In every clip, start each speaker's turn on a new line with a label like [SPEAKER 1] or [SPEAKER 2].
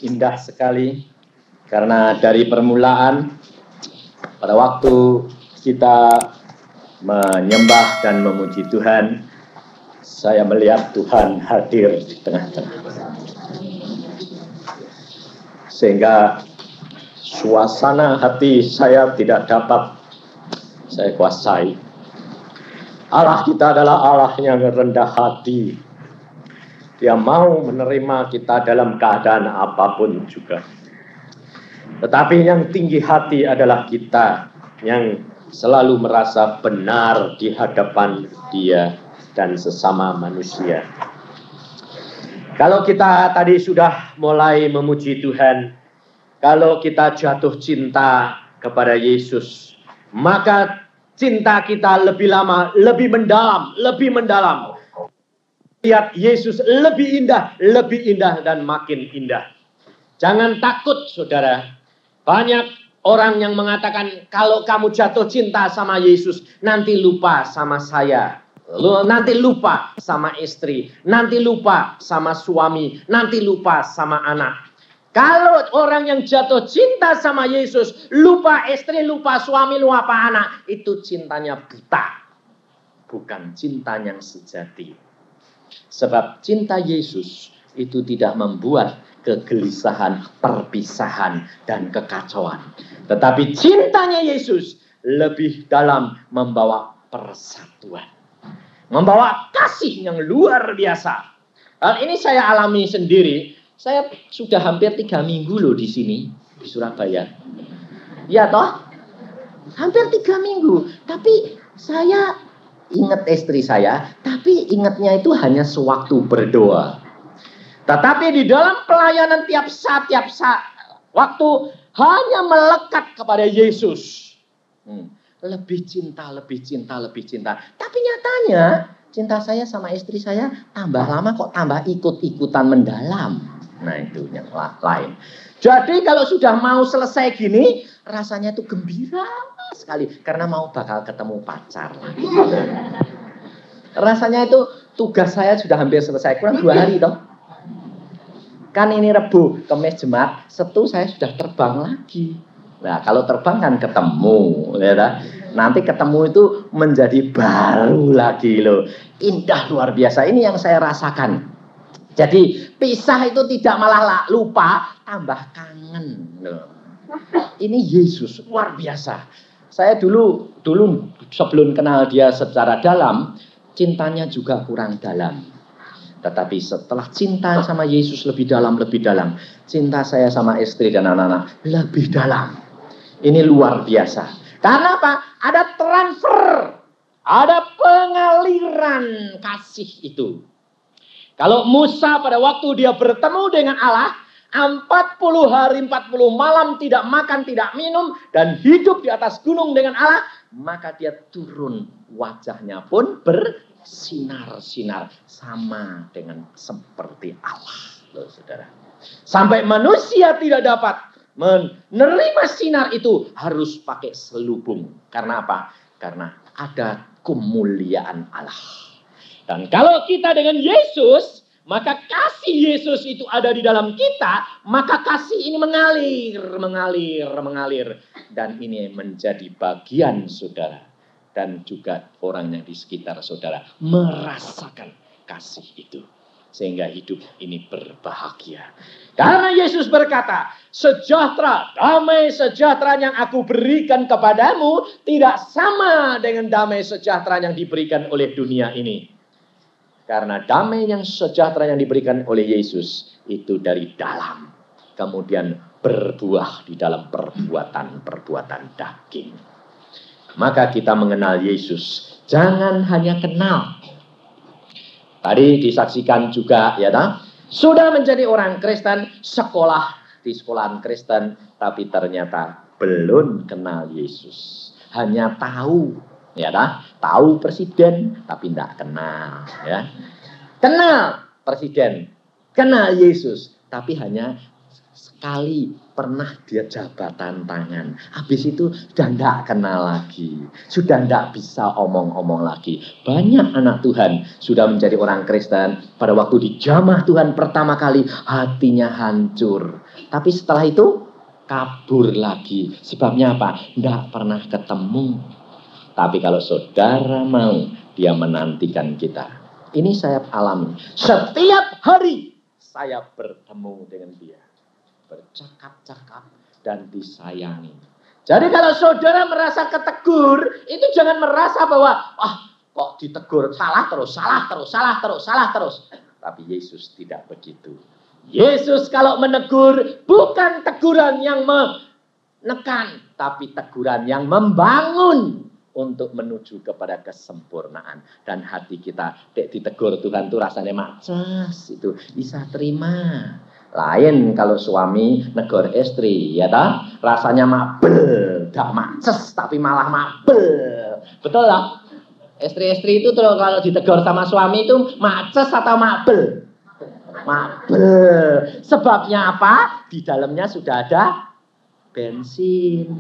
[SPEAKER 1] indah sekali karena dari permulaan pada waktu kita menyembah dan memuji Tuhan, saya melihat Tuhan hadir di tengah-tengah. Sehingga suasana hati saya tidak dapat saya kuasai. Allah kita adalah Allah yang rendah hati. Dia mau menerima kita dalam keadaan apapun juga. Tetapi yang tinggi hati adalah kita yang selalu merasa benar di hadapan Dia dan sesama manusia. Kalau kita tadi sudah mulai memuji Tuhan, kalau kita jatuh cinta kepada Yesus, maka cinta kita lebih lama, lebih mendalam, lebih mendalam. Lihat Yesus lebih indah dan makin indah. Jangan takut, saudara. Banyak orang yang mengatakan kalau kamu jatuh cinta sama Yesus, nanti lupa sama saya. Nanti lupa sama istri, nanti lupa sama suami, nanti lupa sama anak. Kalau orang yang jatuh cinta sama Yesus, lupa istri, lupa suami, lupa anak, itu cintanya buta. Bukan cinta yang sejati. Sebab cinta Yesus itu tidak membuat kegelisahan, perpisahan, dan kekacauan. Tetapi cintanya Yesus lebih dalam membawa persatuan. Membawa kasih yang luar biasa. Hal ini saya alami sendiri. Saya sudah hampir 3 minggu loh di sini, di Surabaya. Ya toh? Hampir 3 minggu. Tapi saya ingat istri saya, tapi ingatnya itu hanya sewaktu berdoa. Tetapi di dalam pelayanan tiap saat, waktu hanya melekat kepada Yesus. Lebih cinta. Tapi nyatanya cinta saya sama istri saya tambah lama kok tambah ikut-ikutan mendalam. Nah itu yang lain. Jadi kalau sudah mau selesai gini, rasanya itu gembira sekali. Karena mau bakal ketemu pacar lagi. Rasanya itu tugas saya sudah hampir selesai. Kurang 2 hari toh. Kan ini Rebu, Kamis, Jumat, Sabtu saya sudah terbang lagi. Nah kalau terbang kan ketemu. Ya, nanti ketemu itu menjadi baru lagi loh. Indah luar biasa. Ini yang saya rasakan. Jadi pisah itu tidak malah lupa, tambah kangen. Ini Yesus luar biasa. Saya dulu sebelum kenal dia secara dalam, cintanya juga kurang dalam. Tetapi setelah cinta sama Yesus lebih dalam, cinta saya sama istri dan anak-anak lebih dalam. Ini luar biasa. Karena apa? Ada transfer, ada pengaliran kasih itu. Kalau Musa pada waktu dia bertemu dengan Allah, 40 hari 40 malam tidak makan, tidak minum, dan hidup di atas gunung dengan Allah, maka dia turun, wajahnya pun bersinar-sinar sama dengan seperti Allah, loh saudara. Sampai manusia tidak dapat menerima sinar itu, harus pakai selubung. Karena apa? Karena ada kemuliaan Allah. Dan kalau kita dengan Yesus, maka kasih Yesus itu ada di dalam kita, maka kasih ini mengalir. Dan ini menjadi bagian saudara. Dan juga orang yang di sekitar saudara merasakan kasih itu. Sehingga hidup ini berbahagia. Karena Yesus berkata, sejahtera, damai sejahtera yang aku berikan kepadamu tidak sama dengan damai sejahtera yang diberikan oleh dunia ini. Karena damai yang sejahtera yang diberikan oleh Yesus itu dari dalam. Kemudian berbuah di dalam perbuatan daging. Maka kita mengenal Yesus. Jangan hanya kenal. Tadi disaksikan juga ya tak? Sudah menjadi orang Kristen, sekolah di sekolahan Kristen, tapi ternyata belum kenal Yesus. Hanya tahu. Ya dah, tahu presiden tapi tidak kenal, ya. Kenal presiden, kenal Yesus, tapi hanya Sekali pernah dia jabatan tangan, habis itu sudah tidak kenal lagi, sudah tidak bisa omong-omong lagi. Banyak anak Tuhan sudah menjadi orang Kristen, pada waktu dijamah Tuhan pertama kali hatinya hancur, tapi setelah itu kabur lagi. Sebabnya apa? Tidak pernah ketemu. Tapi kalau saudara mau, dia menantikan kita. Ini saya alami. Setiap hari saya bertemu dengan dia, bercakap-cakap dan disayangi. Jadi kalau saudara merasa ketegur, itu jangan merasa bahwa kok ditegur salah terus. Tapi Yesus tidak begitu. Yesus kalau menegur bukan teguran yang menekan, tapi teguran yang membangun untuk menuju kepada kesempurnaan. Dan hati kita ditegur Tuhan itu rasanya maces, itu bisa terima. Lain kalau suami negor istri, ya toh, rasanya mabel, tidak maces tapi malah mabel. Betul lah. Istri-istri itu kalau ditegur sama suami itu maces atau mabel? Mabel. Sebabnya apa? Di dalamnya sudah ada bensin.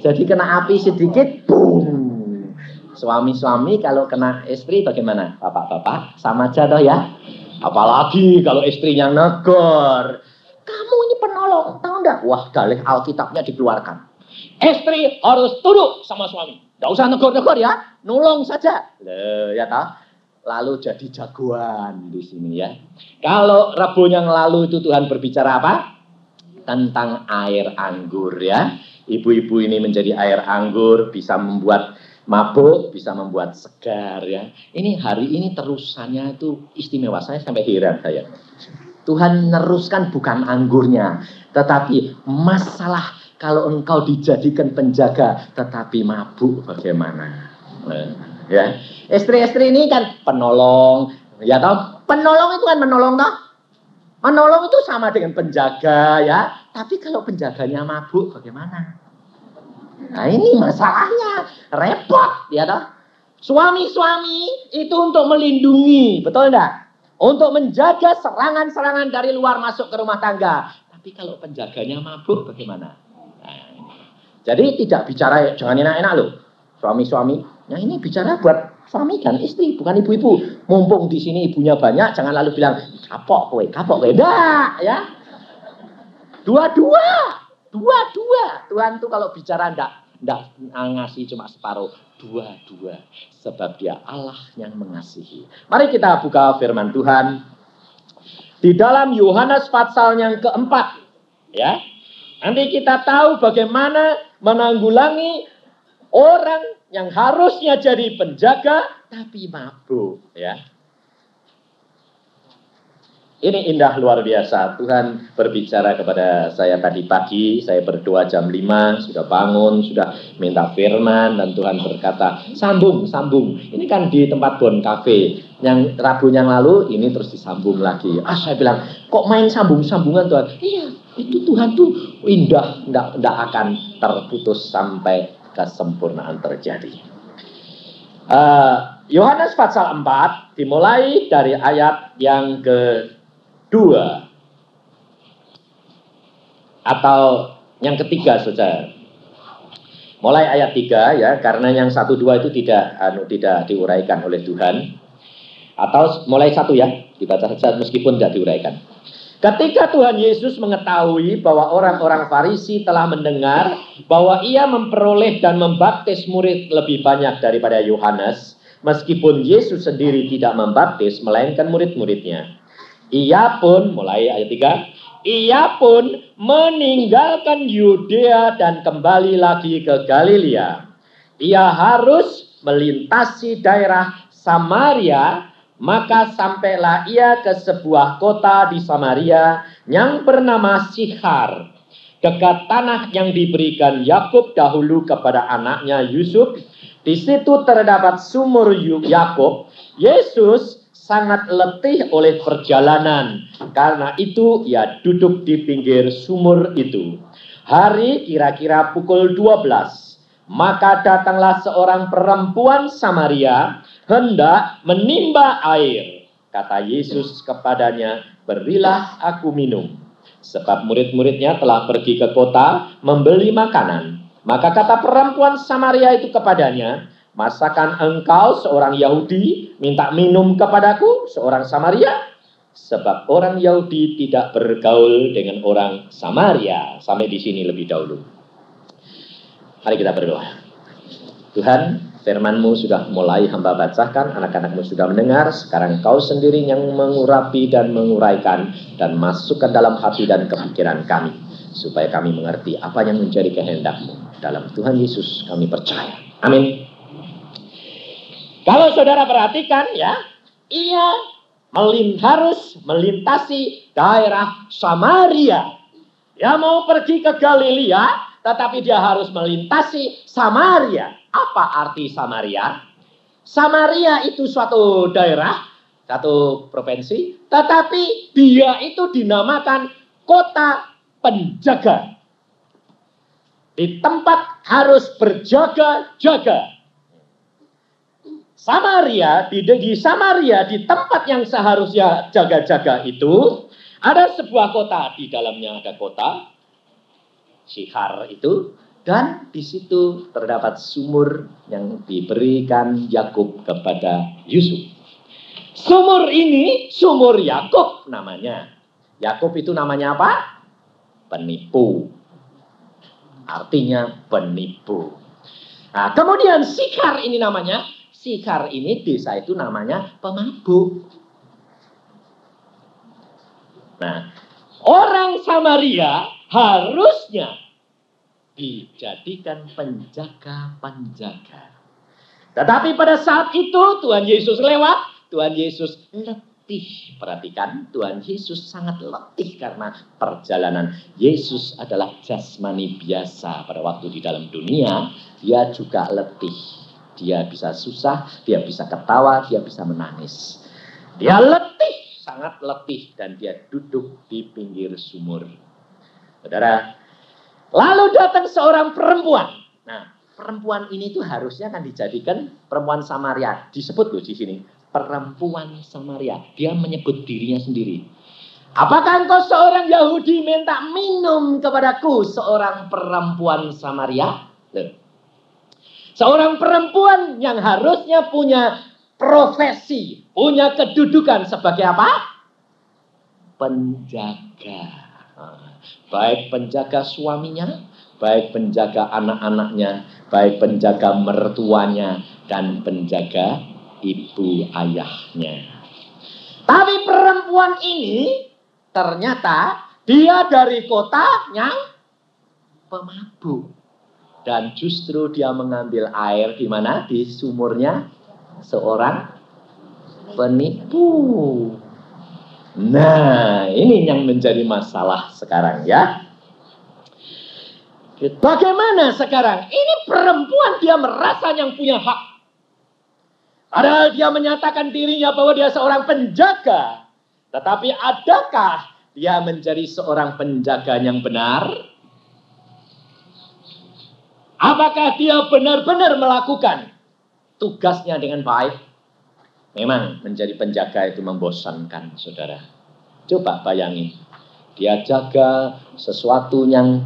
[SPEAKER 1] Jadi kena api sedikit, boom. Suami-suami kalau kena istri bagaimana? Bapak-bapak sama aja toh ya. Apalagi kalau istrinya negor, kamu ini penolong, tahu enggak? Wah, dalih Alkitabnya dikeluarkan. Istri harus tunduk sama suami. Enggak usah negor-negor ya, nulung saja. Loh, ya toh? Lalu jadi jagoan di sini ya. Kalau Rabu yang lalu itu Tuhan berbicara apa? Tentang air anggur ya. Ibu-ibu ini menjadi air anggur, bisa membuat mabuk, bisa membuat segar ya. Ini hari ini terusannya itu istimewa. Saya sampai heran saya. Tuhan meneruskan bukan anggurnya, tetapi masalah kalau engkau dijadikan penjaga tetapi mabuk bagaimana? Ya. Istri-istri ini kan penolong, ya toh? Penolong itu kan menolong toh? Menolong itu sama dengan penjaga ya. Tapi kalau penjaganya mabuk bagaimana? Nah ini masalahnya, repot ya toh. Suami-suami itu untuk melindungi, betul enggak? Untuk menjaga serangan-serangan dari luar masuk ke rumah tangga. Tapi kalau penjaganya mabuk bagaimana? Nah, jadi tidak bicara jangan enak-enak loh. Suami-suami, nah ini bicara buat suami dan istri, bukan ibu-ibu. Mumpung di sini ibunya banyak, jangan lalu bilang kapok kowe. Enggak ya. Dua-dua. Tuhan tuh kalau bicara enggak ngasih cuma separuh, dua-dua. Sebab dia Allah yang mengasihi. Mari kita buka firman Tuhan di dalam Yohanes pasal yang keempat. Ya. Nanti kita tahu bagaimana menanggulangi orang yang harusnya jadi penjaga tapi mabuk. Ya. Ini indah luar biasa. Tuhan berbicara kepada saya tadi pagi. Saya berdoa jam 5. Sudah bangun. Sudah minta firman. Dan Tuhan berkata, sambung. Ini kan di tempat Bon Cafe. Yang Rabu yang lalu, ini terus disambung lagi. Saya bilang, kok main sambung-sambungan Tuhan? Iya, itu Tuhan tuh indah. Nggak akan terputus sampai kesempurnaan terjadi. Yohanes pasal 4. Dimulai dari ayat yang ke 2 atau yang ketiga saja. Mulai ayat 3 ya, karena yang 1 2 itu tidak diuraikan oleh Tuhan. Atau mulai 1 ya, dibaca saja meskipun tidak diuraikan. Ketika Tuhan Yesus mengetahui bahwa orang-orang Farisi telah mendengar bahwa ia memperoleh dan membaptis murid lebih banyak daripada Yohanes, meskipun Yesus sendiri tidak membaptis melainkan murid-muridnya. Ia pun, mulai ayat 3, ia pun meninggalkan Yudea dan kembali lagi ke Galilea. Ia harus melintasi daerah Samaria, maka sampailah ia ke sebuah kota di Samaria yang bernama Sikhar, dekat tanah yang diberikan Yakub dahulu kepada anaknya Yusuf. Di situ terdapat sumur Yakub. Yesus sangat letih oleh perjalanan. Karena itu ia duduk di pinggir sumur itu. Hari kira-kira pukul 12. Maka datanglah seorang perempuan Samaria hendak menimba air. Kata Yesus kepadanya, berilah aku minum. Sebab murid-muridnya telah pergi ke kota membeli makanan. Maka kata perempuan Samaria itu kepadanya, masakan engkau seorang Yahudi minta minum kepadaku seorang Samaria? Sebab orang Yahudi tidak bergaul dengan orang Samaria. Sampai di sini lebih dahulu. Mari kita berdoa. Tuhan, firman-Mu sudah mulai hamba bacakan, anak-anak-Mu sudah mendengar, sekarang Kau sendiri yang mengurapi dan menguraikan dan masukkan dalam hati dan kepikiran kami, supaya kami mengerti apa yang menjadi kehendak-Mu. Dalam Tuhan Yesus kami percaya. Amin. Kalau saudara perhatikan ya, ia harus melintasi daerah Samaria. Dia mau pergi ke Galilea, tetapi dia harus melintasi Samaria. Apa arti Samaria? Samaria itu suatu daerah, satu provinsi, tetapi dia itu dinamakan kota penjaga. Di tempat harus berjaga-jaga. Samaria, di Samaria, di tempat yang seharusnya jaga-jaga itu, ada sebuah kota, di dalamnya ada kota Syihar itu, dan di situ terdapat sumur yang diberikan Yakub kepada Yusuf. Sumur ini, sumur Yakub namanya. Yakub itu namanya apa? Penipu. Artinya penipu. Nah, kemudian Syihar ini namanya, Syihar ini desa itu namanya pemabuk. Nah, orang Samaria harusnya dijadikan penjaga-penjaga. Tetapi pada saat itu Tuhan Yesus lewat, Tuhan Yesus letih. Perhatikan, Tuhan Yesus sangat letih karena perjalanan. Yesus adalah jasmani biasa pada waktu di dalam dunia, dia juga letih. Dia bisa susah, dia bisa ketawa, dia bisa menangis. Dia letih, sangat letih, dan dia duduk di pinggir sumur. Saudara, lalu datang seorang perempuan. Nah, perempuan ini tuh harusnya kan dijadikan perempuan Samaria. Disebut loh di sini, perempuan Samaria. Dia menyebut dirinya sendiri. Apakah engkau seorang Yahudi minta minum kepadaku seorang perempuan Samaria? Loh. Seorang perempuan yang harusnya punya profesi, punya kedudukan sebagai apa? Penjaga. Baik penjaga suaminya, baik penjaga anak-anaknya, baik penjaga mertuanya, dan penjaga ibu ayahnya. Tapi perempuan ini ternyata dia dari kota yang pemabuk. Dan justru dia mengambil air di mana? Di sumurnya seorang penipu. Nah, ini yang menjadi masalah sekarang ya. Bagaimana sekarang? Ini perempuan dia merasa yang punya hak. Padahal dia menyatakan dirinya bahwa dia seorang penjaga. Tetapi adakah dia menjadi seorang penjaga yang benar? Apakah dia benar-benar melakukan tugasnya dengan baik? Memang menjadi penjaga itu membosankan, saudara. Coba bayangin. Dia jaga sesuatu yang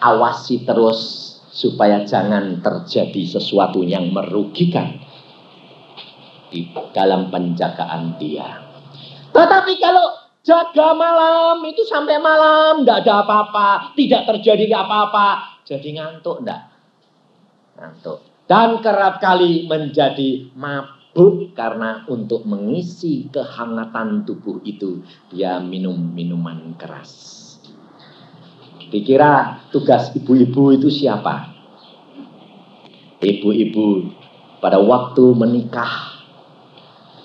[SPEAKER 1] diawasi terus supaya jangan terjadi sesuatu yang merugikan di dalam penjagaan dia. Tetapi kalau jaga malam itu sampai malam tidak ada apa-apa, tidak terjadi apa-apa, jadi ngantuk enggak? Ngantuk. Dan kerap kali menjadi mabuk karena untuk mengisi kehangatan tubuh itu dia minum minuman keras. Dikira tugas ibu-ibu itu siapa? Ibu-ibu pada waktu menikah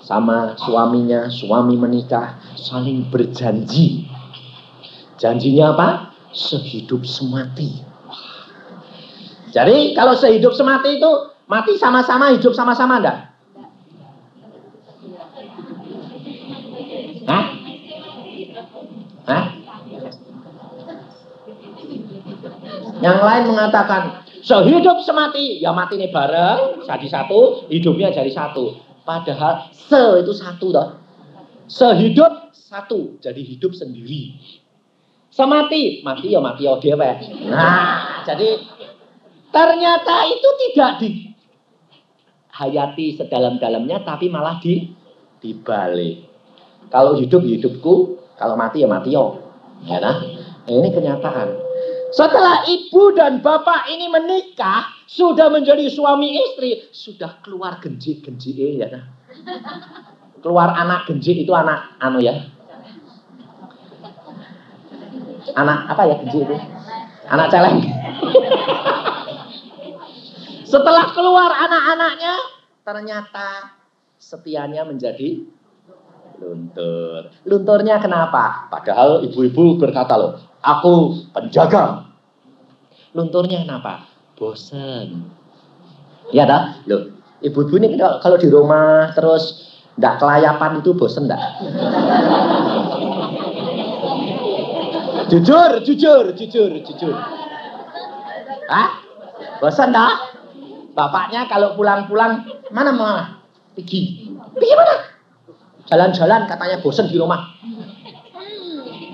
[SPEAKER 1] sama suaminya, suami menikah, saling berjanji. Janjinya apa? Sehidup semati. Jadi kalau sehidup semati itu mati sama-sama, hidup sama-sama enggak? Hah? Hah? Yang lain mengatakan sehidup semati, ya mati nih bareng, jadi satu, hidupnya jadi satu. Padahal se itu satu toh. Sehidup
[SPEAKER 2] satu, jadi hidup sendiri. Semati, mati ya dewe. Nah, jadi ternyata itu tidak dihayati sedalam-dalamnya, tapi malah dibalik. Kalau hidup hidupku, kalau mati ya mati yo. Ya nah? Ini kenyataan. Setelah ibu dan bapak ini menikah, sudah menjadi suami istri, sudah keluar genji-genji ya nah? Keluar anak genji itu anak ya. Anak apa ya genji itu? Anak celeng. Setelah keluar anak-anaknya, ternyata setianya menjadi luntur. Lunturnya kenapa? Padahal ibu-ibu berkata loh, aku penjaga. Lunturnya kenapa? Bosen. Ya dah, loh. Ibu-ibu ini kalau di rumah terus nggak kelayapan itu bosen nggak? Jujur. Hah? Bosan dah? Bapaknya kalau pulang-pulang, mana? Pergi mana? Jalan-jalan katanya bosan di rumah.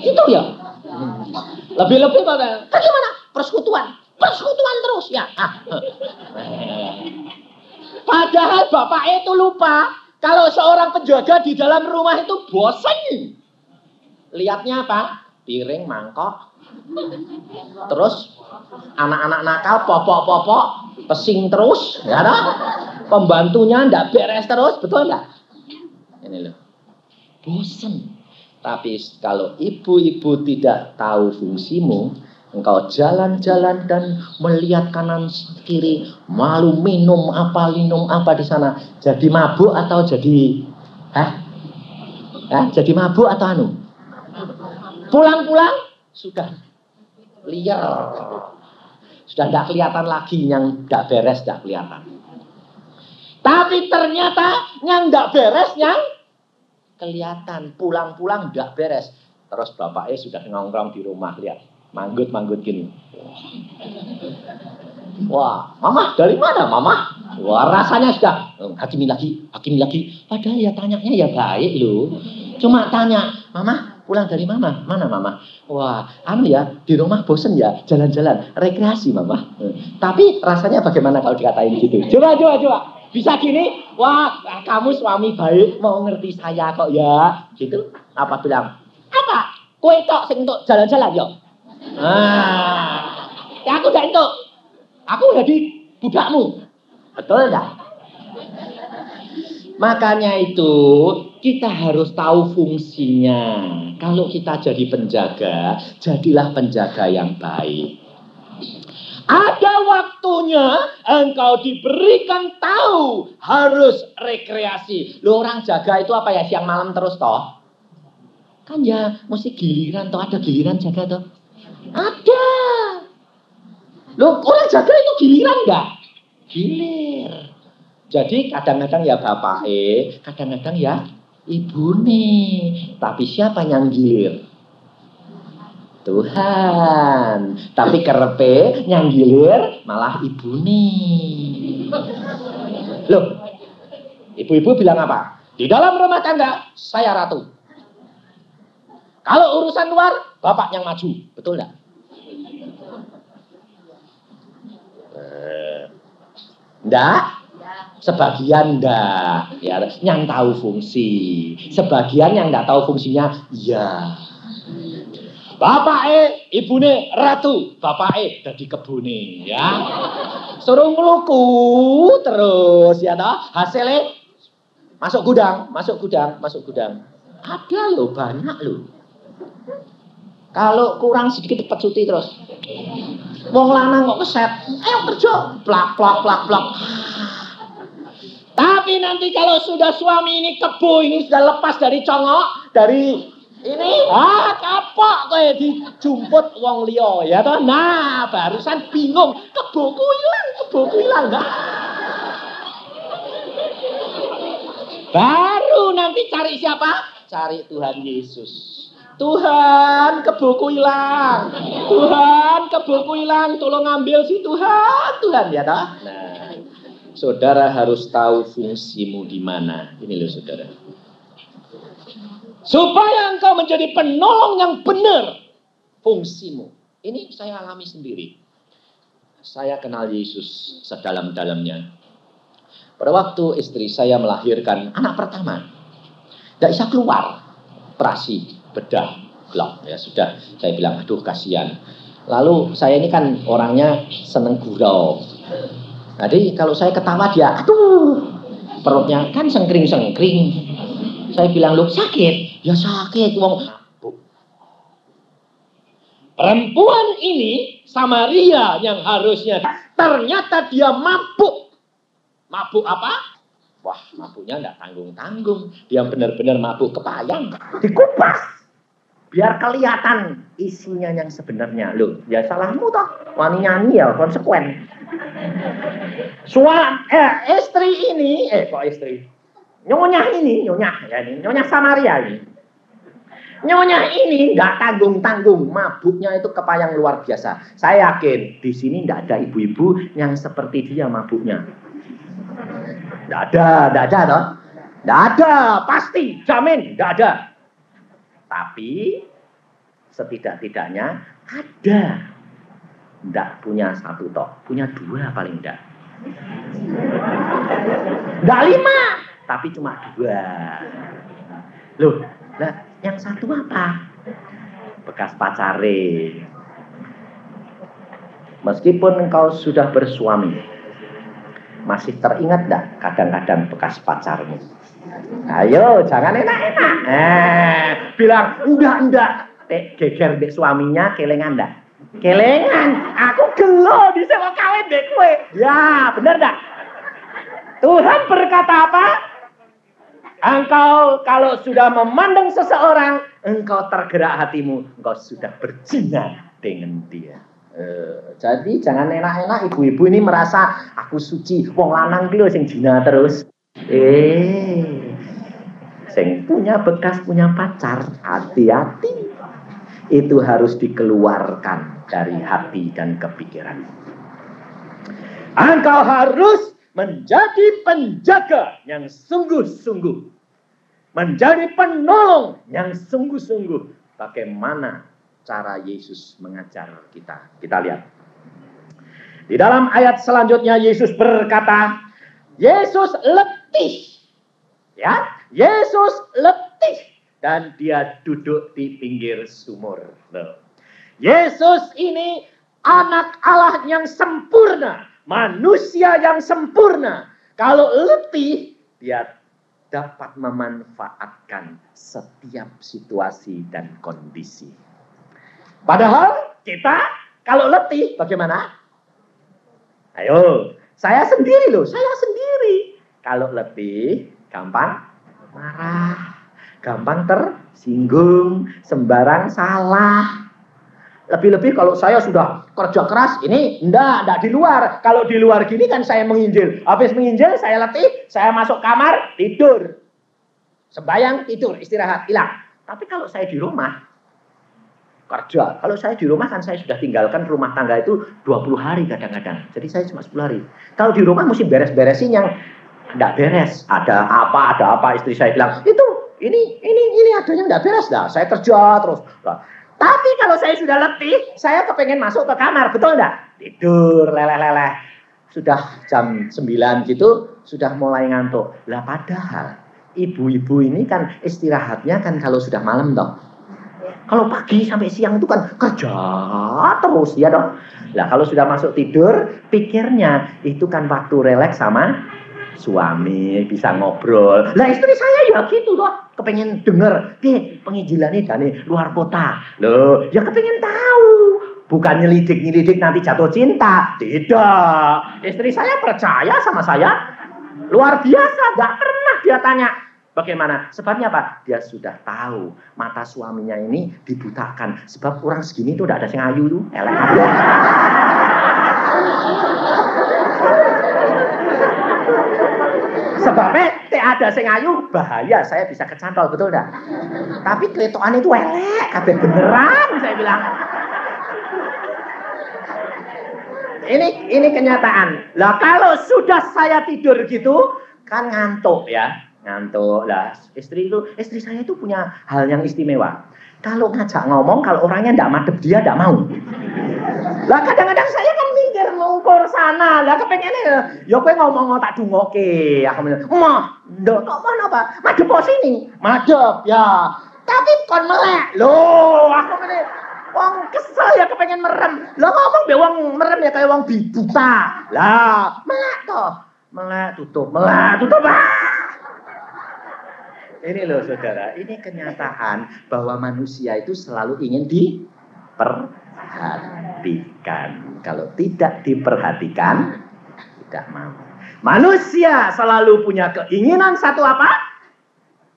[SPEAKER 2] Itu ya. Lebih-lebih bagaimana? Persekutuan terus ya. Padahal bapak itu lupa kalau seorang penjaga di dalam rumah itu bosan. Lihatnya apa? Piring, mangkok, terus anak-anak nakal popok pesing terus, ya dah? Pembantunya ndak beres terus, betul nggak? Ini loh, bosan. Tapi kalau ibu-ibu tidak tahu fungsimu, engkau jalan-jalan dan melihat kanan kiri, malu minum apa di sana, jadi mabuk atau jadi, jadi mabuk atau pulang-pulang sudah liar, sudah tidak kelihatan lagi yang tidak beres, tidak kelihatan. Tapi ternyata yang tidak beres yang kelihatan, pulang-pulang tidak beres. Terus bapaknya sudah nongkrong di rumah, lihat manggut gini. Wah, mama dari mana mama? Wah, rasanya sudah hakimi lagi. Padahal ya tanyanya ya baik loh. Cuma tanya, mama pulang dari mana? Mana mama? Wah, ya di rumah bosen ya, jalan-jalan, rekreasi mama. Tapi rasanya bagaimana kalau dikatain gitu? Coba. Bisa gini? Wah, kamu suami baik, mau ngerti saya kok ya. Gitu. Apa bilang? Apa? Kowe tok sing entuk jalan-jalan yo. Ya aku udah entuk. Aku jadi budakmu. Betul enggak? Makanya itu kita harus tahu fungsinya. Kalau kita jadi penjaga, jadilah penjaga yang baik. Ada waktunya engkau diberikan tahu harus rekreasi. Loh, orang jaga itu apa ya, siang malam terus toh? Kan ya mesti giliran toh, ada giliran jaga toh? Ada. Loh, orang jaga itu giliran enggak? Gilir. Jadi kadang-kadang ya bapak kadang-kadang ya ibu nih. Tapi siapa yang gilir? Tuhan. Tapi kerepe yang gilir malah ibu nih. Loh, ibu-ibu bilang apa? Di dalam rumah tangga saya ratu. Kalau urusan luar bapak yang maju. Betul enggak? Enggak? Sebagian enggak, ya, yang tahu fungsi. Sebagian yang enggak tahu fungsinya, ya. Bapak ibune ratu, bapak dadi kebune, ya. Suruh ngeluku terus, ya toh. Hasilnya masuk gudang. Ada loh, banyak loh. Kalau kurang sedikit pecuti terus. Wong lanang kok keset, ayo kerja, plak. Tapi nanti kalau sudah suami ini kebo, ini sudah lepas dari congok, dari ini, kapok kowe dijumput wong liya, ya toh. Nah, barusan bingung, keboku hilang. Nah. Baru nanti cari siapa? Cari Tuhan Yesus. Tuhan, keboku hilang. Tolong ambil si Tuhan, ya toh. Nah, saudara harus tahu fungsimu di mana. Ini loh saudara. Supaya engkau menjadi penolong yang benar fungsimu. Ini saya alami sendiri. Saya kenal Yesus sedalam-dalamnya. Pada waktu istri saya melahirkan anak pertama, tidak bisa keluar, operasi bedah, gelap. Ya sudah, saya bilang, aduh kasihan. Lalu saya ini kan orangnya seneng gurau. Jadi kalau saya ketawa dia, aduh, perutnya kan sengkring-sengkring. Saya bilang, loh sakit? Ya sakit, wong. Perempuan ini, Samaria yang harusnya, ternyata dia mabuk. Mabuk apa? Wah, mabuknya enggak tanggung-tanggung. Dia benar-benar mabuk kepayang. Dikupas. Biar kelihatan isinya yang sebenarnya. Loh, ya salahmu toh. Wani nyanyi ya, konsekuen. Istri ini, kok istri? Nyonya ini, nyonya Samaria ini. Nyonya ini nggak tanggung-tanggung, mabuknya itu kepayang luar biasa. Saya yakin di sini nggak ada ibu-ibu yang seperti dia mabuknya. Nggak ada toh? Nggak ada, pasti, jamin, nggak ada. Tapi setidak-tidaknya ada. Nggak punya satu toh, punya dua paling nggak. Nggak 5, tapi cuma 2. Loh, lah yang satu apa? Bekas pacare. Meskipun engkau sudah bersuami, masih teringat enggak kadang-kadang bekas pacarmu? Ayo, jangan enak-enak. Bilang, enggak. Geger mbek suaminya, kelengan enggak? Kelengan, aku gelo disewa kawin mbek kowe. Ya, bener enggak? Tuhan berkata apa? Engkau kalau sudah memandang seseorang, engkau tergerak hatimu, engkau sudah berzina dengan dia. Jadi jangan enak-enak ibu-ibu ini merasa aku suci, wong lanang ki lho sing zina terus. Sing punya bekas punya pacar, hati-hati. Itu harus dikeluarkan dari hati dan kepikiran. Engkau harus menjadi penjaga yang sungguh-sungguh, menjadi penolong yang sungguh-sungguh. Bagaimana cara Yesus mengajar kita? Kita lihat. Di dalam ayat selanjutnya Yesus berkata, Yesus letih. Ya, Yesus letih dan dia duduk di pinggir sumur. Yesus ini anak Allah yang sempurna. Manusia yang sempurna. Kalau letih, dia dapat memanfaatkan setiap situasi dan kondisi. Padahal kita kalau letih bagaimana? Ayo, saya sendiri loh, saya sendiri. Kalau letih, gampang marah, gampang tersinggung, sembarang salah. Lebih-lebih kalau saya sudah kerja keras, ini enggak di luar. Kalau di luar gini kan saya menginjil. Habis menginjil, saya letih, saya masuk kamar, tidur. Sembayang, tidur, istirahat, hilang. Tapi kalau saya di rumah, kerja. Kalau saya di rumah kan saya sudah tinggalkan rumah tangga itu 20 hari kadang-kadang. Jadi saya cuma 10 hari. Kalau di rumah mesti beres-beresin yang enggak beres. Ada apa, istri saya bilang, ini adanya enggak beres dah. Saya kerja terus. Tapi kalau saya sudah letih, saya kepengen masuk ke kamar, betul enggak? Tidur, leleh-leleh. Sudah jam 9 gitu, sudah mulai ngantuk. Lah padahal, ibu-ibu ini kan istirahatnya kan kalau sudah malam toh. Kalau pagi sampai siang itu kan kerja terus, ya toh. Lah kalau sudah masuk tidur, pikirnya itu kan waktu relaks sama suami, bisa ngobrol. Lah istri saya ya gitu loh, kepengen denger, penginjilannya dari luar kota. Loh, ya kepengen tahu. Bukan nyelidik nanti jatuh cinta. Tidak. Istri saya percaya sama saya. Luar biasa, gak pernah dia tanya. Bagaimana? Sebabnya apa? Dia sudah tahu mata suaminya ini dibutakan. Sebab orang segini tuh gak ada yang ayu tuh. Elek aja. Sebabnya tidak ada sing ayu bahaya, saya bisa kecantol, betul enggak? Tapi keletokan itu elek, kabeh beneran saya bilang. Ini kenyataan. Lah kalau sudah saya tidur gitu kan ngantuk ya. Ngantuk lah. Istri saya itu punya hal yang istimewa. Kalau ngajak ngomong, kalau orangnya ndak madep dia ndak mau. Lah kadang-kadang saya kan mikir ngukur sana. Lah kepengennya ya kowe ngomong tak dungoke. Aku bilang, "Mah, ndok kok mana, Pak? Madep sini." Madep ya. Tapi kon melek. Loh, aku ngene wong kesel ya kepengen merem. Lah ngomong be wong merem ya kayak wong buta. Lah, melek toh. Melek tutup. Ini loh saudara, ini kenyataan bahwa manusia itu selalu ingin diperhatikan. Kalau tidak diperhatikan, tidak mau. Manusia selalu punya keinginan satu apa?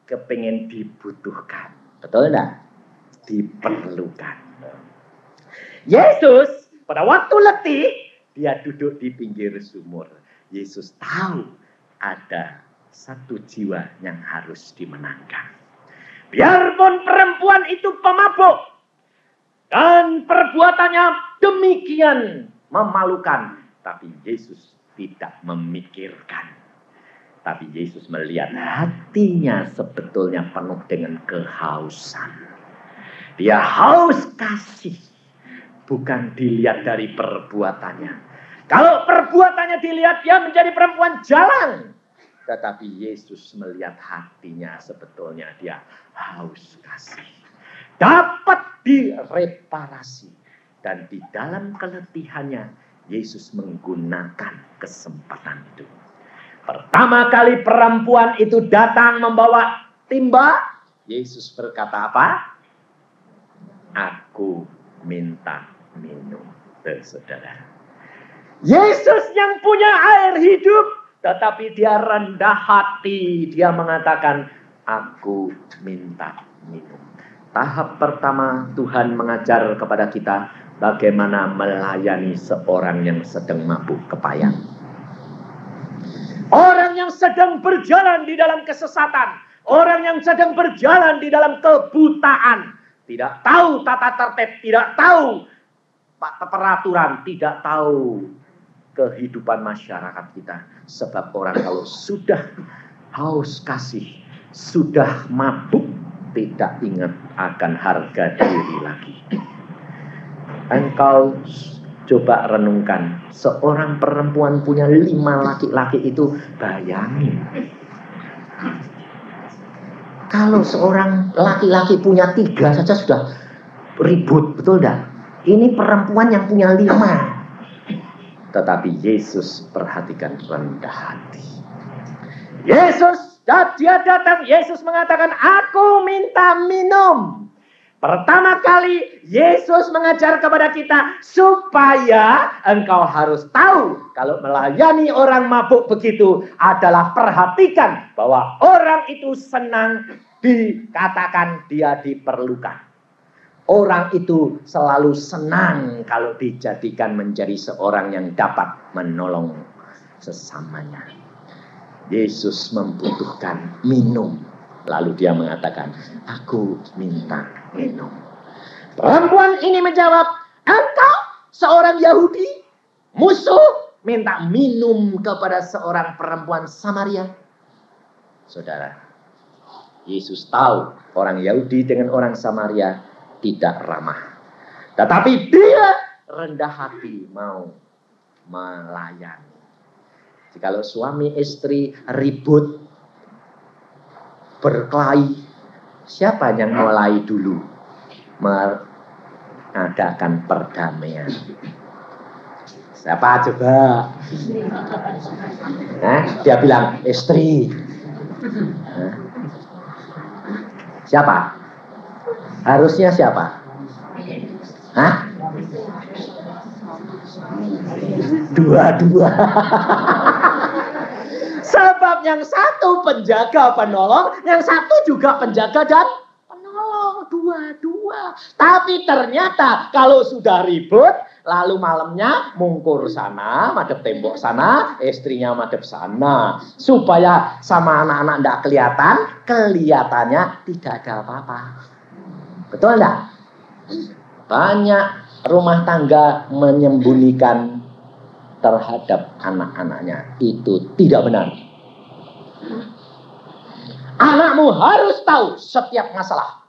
[SPEAKER 2] Kepingin dibutuhkan. Betul enggak? Diperlukan. Yesus pada waktu letih, dia duduk di pinggir sumur. Yesus tahu ada satu jiwa yang harus dimenangkan. Biarpun perempuan itu pemabuk dan perbuatannya demikian memalukan, tapi Yesus tidak memikirkan. Tapi Yesus melihat hatinya sebetulnya penuh dengan kehausan. Dia haus kasih, bukan dilihat dari perbuatannya. Kalau perbuatannya dilihat, dia menjadi perempuan jalan. Tetapi Yesus melihat hatinya sebetulnya dia haus kasih. Dapat direparasi. Dan di dalam keletihannya, Yesus menggunakan kesempatan itu. Pertama kali perempuan itu datang membawa timba, Yesus berkata apa? Aku minta minum, saudara. Yesus yang punya air hidup, tetapi dia rendah hati. Dia mengatakan, aku minta minum. Tahap pertama Tuhan mengajar kepada kita bagaimana melayani seorang yang sedang mabuk kepayang. Orang yang sedang berjalan di dalam kesesatan. Orang yang sedang berjalan di dalam kebutaan. Tidak tahu tata tertib, tidak tahu peraturan, tidak tahu kehidupan masyarakat kita. Sebab orang kalau sudah haus kasih, sudah mabuk, tidak ingat akan harga diri lagi. Engkau coba renungkan, seorang perempuan punya 5 laki-laki itu, bayangin. Kalau seorang laki-laki punya 3 saja sudah ribut, betul dah? Ini perempuan yang punya 5. Tetapi Yesus perhatikan rendah hati. Yesus, dia datang, Yesus mengatakan, aku minta minum. Pertama kali Yesus mengajar kepada kita supaya engkau harus tahu kalau melayani orang mabuk begitu adalah perhatikan bahwa orang itu senang dikatakan dia diperlukan. Orang itu selalu senang kalau dijadikan menjadi seorang yang dapat menolong sesamanya. Yesus membutuhkan minum. Lalu dia mengatakan, aku minta minum. Perempuan ini menjawab, engkau seorang Yahudi, musuh, minta minum kepada seorang perempuan Samaria. Saudara, Yesus tahu orang Yahudi dengan orang Samaria tidak ramah. Tetapi dia rendah hati mau melayani. Jikalau suami istri ribut, berkelahi, siapa yang mulai dulu mengadakan perdamaian? Siapa coba? Dia bilang istri. Siapa? Harusnya siapa? Dua-dua. Sebab yang satu penjaga penolong, yang satu juga penjaga dan penolong. Dua-dua. Tapi ternyata kalau sudah ribut, lalu malamnya mungkur sana, madep tembok sana, istrinya madep sana. Supaya sama anak-anak tidak kelihatan, kelihatannya tidak ada apa-apa. Betul enggak? Banyak rumah tangga menyembunyikan terhadap anak-anaknya. Itu tidak benar. Anakmu harus tahu setiap masalah.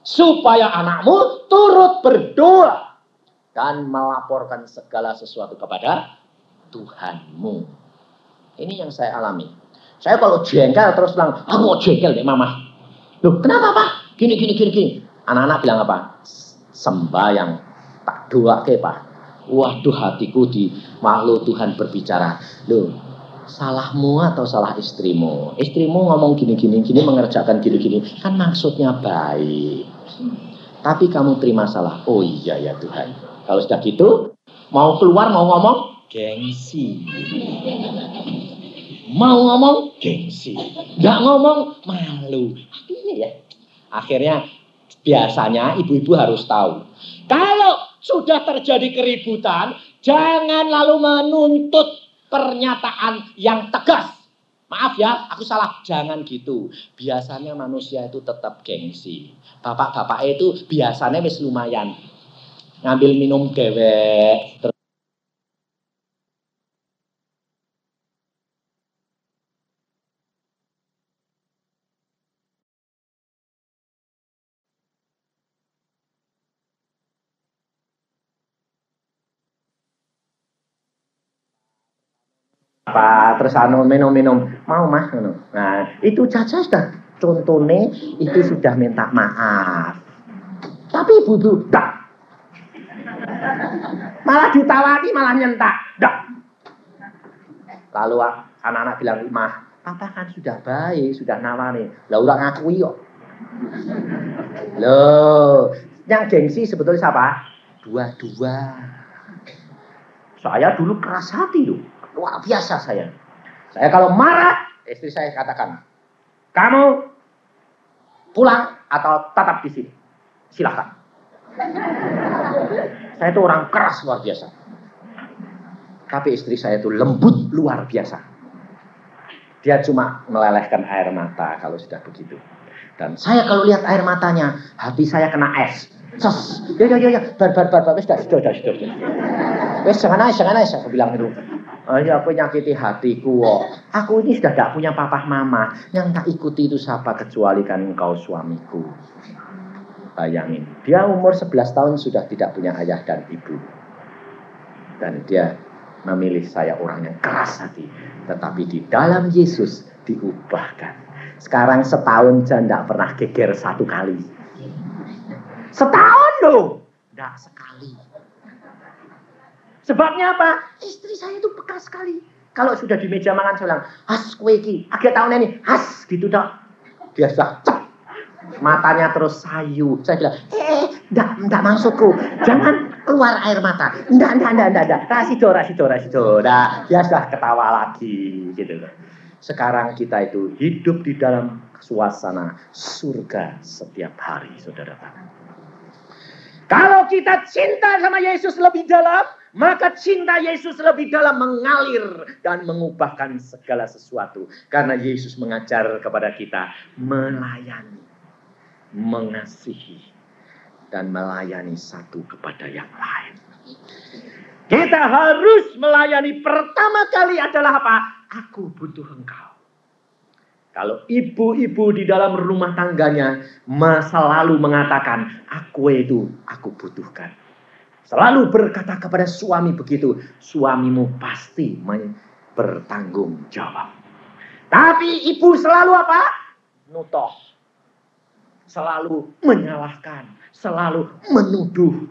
[SPEAKER 2] Supaya anakmu turut berdoa dan melaporkan segala sesuatu kepada Tuhanmu. Ini yang saya alami. Saya kalau jengkel terus bilang, aku mau jengkel deh mama. Loh kenapa pak? Gini. Anak-anak bilang apa? Sembahyang, tak doa ke pak. Waduh hatiku di makhluk Tuhan berbicara. Loh salahmu atau salah istrimu? Istrimu ngomong gini, mengerjakan gini. Kan maksudnya baik. Tapi kamu terima salah. Oh iya ya Tuhan. Kalau sudah gitu, mau keluar, mau ngomong, gengsi. Mau ngomong, gengsi. Nggak ngomong, malu. Akhirnya ya. Akhirnya biasanya ibu-ibu harus tahu. Kalau sudah terjadi keributan, jangan lalu menuntut pernyataan yang tegas. Maaf ya, aku salah. Jangan gitu. Biasanya manusia itu tetap gengsi. Bapak-bapak itu biasanya wis lumayan. Ngambil minum dewek. Terus minum mau mah. Nah itu Caca sudah contohnya itu sudah minta maaf. Tapi ibu-ibu tak. Malah ditawari malah nyentak. Tak. Lalu anak-anak bilang, mah papa kan sudah baik, sudah nawari. Lah udah ngakui kok. Loh, yang gengsi sebetulnya siapa? Dua-dua. Saya dulu keras hati loh. Luar biasa saya. Saya kalau marah, istri saya katakan, kamu pulang atau tetap di sini. Silahkan. Saya itu orang keras luar biasa. Tapi istri saya itu lembut luar biasa. Dia cuma melelehkan air mata kalau sudah begitu. Dan saya kalau lihat air matanya, hati saya kena es. Sos, ya, bar, sudah. Wes jangan nangis, aku bilang itu. Ya aku nyakiti hatiku kok. Aku ini sudah tidak punya papa mama. Yang tak ikuti itu siapa kecuali kan engkau suamiku. Bayangin, dia umur 11 tahun sudah tidak punya ayah dan ibu. Dan dia memilih saya orang yang keras hati. Tetapi di dalam Yesus diubahkan. Sekarang setahun saja tidak pernah geger satu kali. Setahun loh. Tidak sekali. Sebabnya apa? Istri saya itu peka sekali. Kalau sudah di meja makan saya bilang, has kue iki, agak tahun ini, has gitu dok. Dia sudah cep. Matanya terus sayu. Saya bilang, enggak maksudku. Jangan keluar air mata. Enggak. Rasido. Nah, dia sudah ketawa lagi gitu. Sekarang kita itu hidup di dalam suasana surga setiap hari, saudara. Kalau kita cinta sama Yesus lebih dalam, maka cinta Yesus lebih dalam mengalir dan mengubahkan segala sesuatu. Karena Yesus mengajar kepada kita melayani, mengasihi, dan melayani satu kepada yang lain. Kita harus melayani pertama kali adalah apa? Aku butuh engkau. Kalau ibu-ibu di dalam rumah tangganya selalu mengatakan, aku butuhkan. Selalu berkata kepada suami begitu, suamimu pasti bertanggung jawab. Tapi ibu selalu apa? Nutoh. Selalu menyalahkan, selalu menuduh.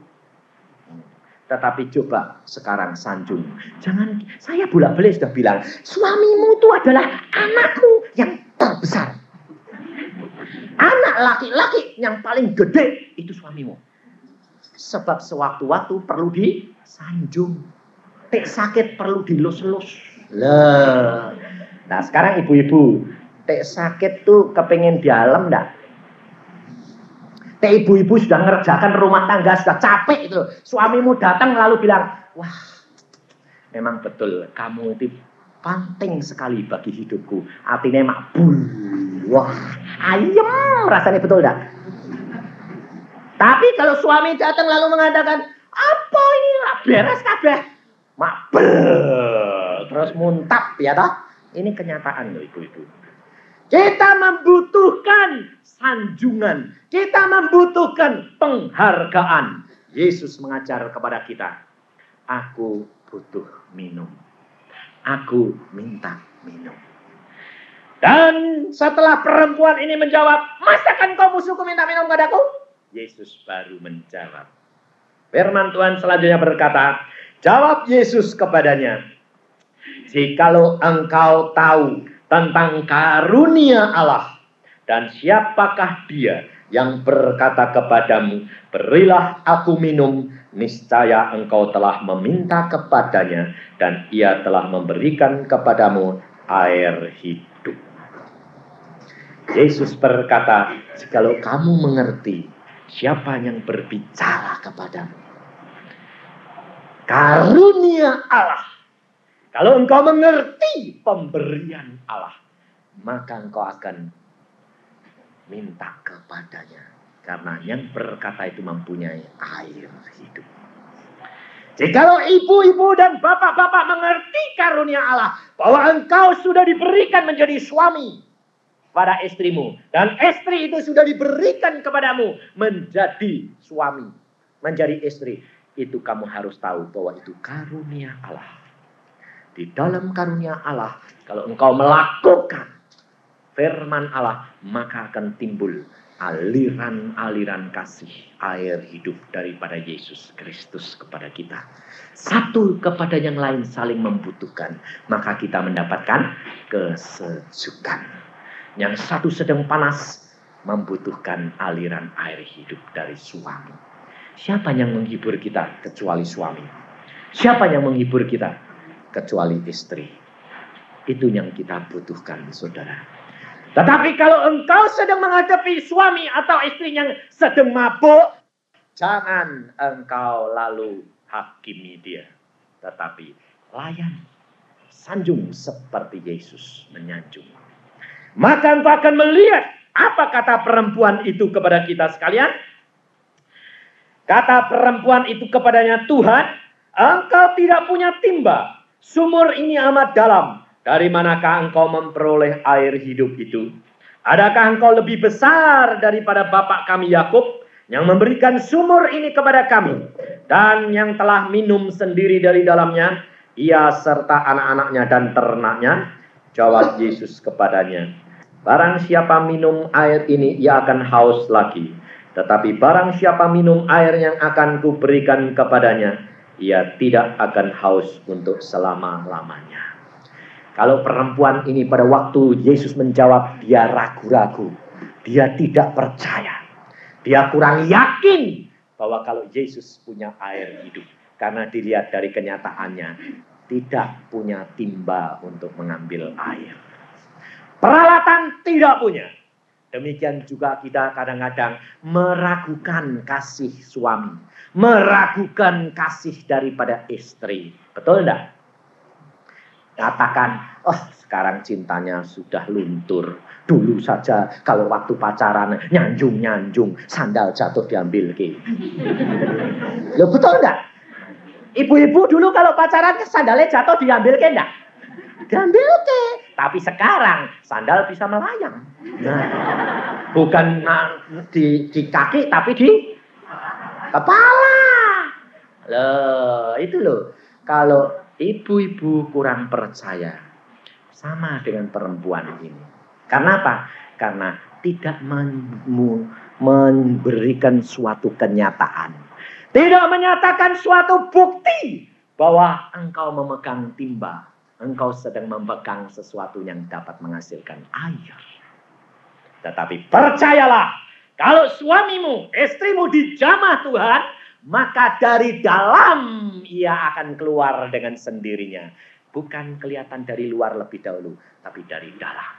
[SPEAKER 2] Tetapi coba sekarang sanjung. Jangan, saya bolak-balik sudah bilang, suamimu itu adalah anakku yang terbesar. Anak laki-laki yang paling gede itu suamimu. Sebab sewaktu-waktu perlu disanjung. Tek sakit perlu dilus-lus. Nah sekarang ibu-ibu, tek sakit tuh kepengen dalam enggak? Ibu-ibu sudah ngerjakan rumah tangga, sudah capek itu. Suamimu datang lalu bilang, wah memang betul kamu itu penting sekali bagi hidupku. Artinya makbul. Wah ayem rasanya, betul enggak? Tapi kalau suami datang lalu mengatakan, apa ini beres kabeh? Makbul. Terus muntap ya toh? Ini kenyataan loh ibu-ibu. Kita membutuhkan sanjungan. Kita membutuhkan penghargaan. Yesus mengajar kepada kita, aku butuh minum. Aku minta minum. Dan setelah perempuan ini menjawab, masakan kau musuhku minta minum padaku? Yesus baru menjawab. Firman Tuhan selanjutnya berkata, jawab Yesus kepadanya, jikalau engkau tahu tentang karunia Allah, dan siapakah dia yang berkata kepadamu, berilah aku minum, niscaya engkau telah meminta kepadanya, dan ia telah memberikan kepadamu air hidup. Yesus berkata, jikalau kamu mengerti siapa yang berbicara kepadamu, karunia Allah. Kalau engkau mengerti pemberian Allah, maka engkau akan minta kepadanya. Karena yang berkata itu mempunyai air hidup. Jikalau ibu-ibu dan bapak-bapak mengerti karunia Allah, bahwa engkau sudah diberikan menjadi suami pada istrimu, dan istri itu sudah diberikan kepadamu menjadi suami, menjadi istri, itu kamu harus tahu bahwa itu karunia Allah. Di dalam karunia Allah, kalau engkau melakukan firman Allah, maka akan timbul aliran-aliran kasih air hidup daripada Yesus Kristus kepada kita. Satu kepada yang lain saling membutuhkan, maka kita mendapatkan kesejukan. Yang satu sedang panas, membutuhkan aliran air hidup dari suami. Siapa yang menghibur kita kecuali suami? Siapa yang menghibur kita kecuali istri? Itu yang kita butuhkan, saudara. Tetapi kalau engkau sedang menghadapi suami atau istri yang sedang mabuk, jangan engkau lalu hakimi dia. Tetapi layan, sanjung seperti Yesus menyanjung. Maka engkau akan melihat apa kata perempuan itu kepada kita sekalian. Kata perempuan itu kepadanya, Tuhan, engkau tidak punya timba. Sumur ini amat dalam. Dari manakah engkau memperoleh air hidup itu? Adakah engkau lebih besar daripada bapak kami Yakub yang memberikan sumur ini kepada kami, dan yang telah minum sendiri dari dalamnya, ia serta anak-anaknya dan ternaknya? Jawab Yesus kepadanya, barang siapa minum air ini, ia akan haus lagi. Tetapi barang siapa minum air yang akan kuberikan kepadanya, ia tidak akan haus untuk selama-lamanya. Kalau perempuan ini pada waktu Yesus menjawab, dia ragu-ragu. Dia tidak percaya. Dia kurang yakin bahwa kalau Yesus punya air hidup. Karena dilihat dari kenyataannya, tidak punya timba untuk mengambil air. Peralatan tidak punya. Demikian juga kita kadang-kadang meragukan kasih suami. Meragukan kasih daripada istri. Betul enggak? Katakan, oh sekarang cintanya sudah luntur. Dulu saja kalau waktu pacaran nyanjung-nyanjung, sandal jatuh diambil ke. Loh betul enggak? Ibu-ibu dulu kalau pacaran sandalnya jatuh diambil ke enggak? Diambil ke. Tapi sekarang sandal bisa melayang. Nah, bukan di kaki tapi di kepala. Loh, itu loh. Kalau ibu-ibu kurang percaya, sama dengan perempuan ini. Karena apa? Karena tidak memberikan suatu kenyataan. Tidak menyatakan suatu bukti bahwa engkau memegang timba. Engkau sedang memegang sesuatu yang dapat menghasilkan air. Tetapi percayalah, kalau suamimu, istrimu dijamah Tuhan, maka dari dalam ia akan keluar dengan sendirinya. Bukan kelihatan dari luar lebih dahulu, tapi dari dalam.